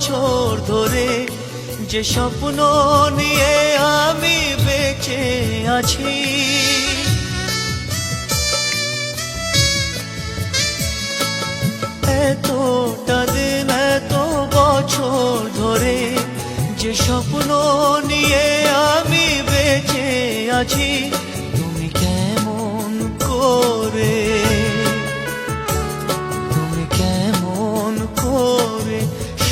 বছর ধরে যে স্বপ্ন নিয়ে আমি বেঁচে আছি, এতটা দিন এত বছর ধরে যে স্বপ্ন নিয়ে আমি বেঁচে আছি, তুমি কেমন করে, তুমি কেমন করে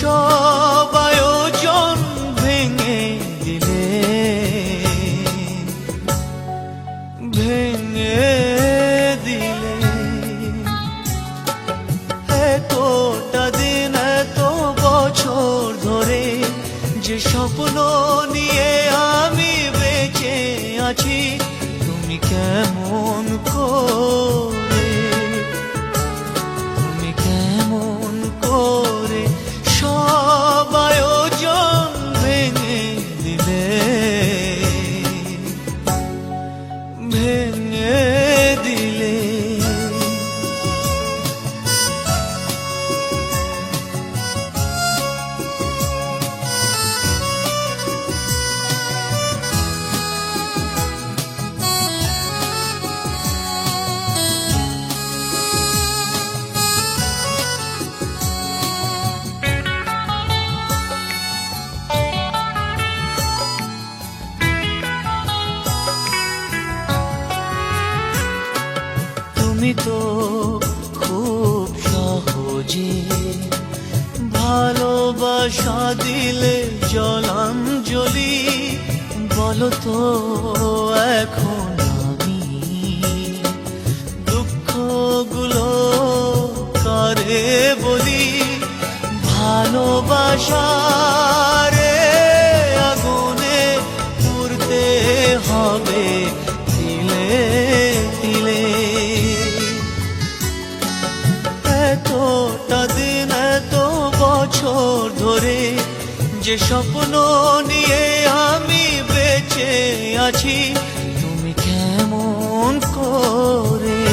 সব আয়োজন ভেঙে দিলে, ভেঙে দিলে। এতটা দিন এত বছর ধরে যে স্বপ্ন নিয়ে আমি বেঁচে আছি, তুমি কেমন করে, তুমি কেমন করে সব আয়োজন ভেঙে দিলে, ভেঙে দিলে। তুমি তো খুব সহজে ভালোবাসা দিলে জলাঞ্জলি, বলো তো এখন আমি দুঃখগুলো কারে বলি, ভালোবাসারে আগুনে পুড়তে হবে তিলে তিলে। এতটা দিন এত বছর ধরে যে স্বপ্ন নিয়ে আমি বেঁচে আছি, তুমি কেমন করে,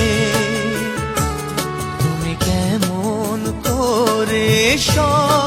তুমি কেমন করে সব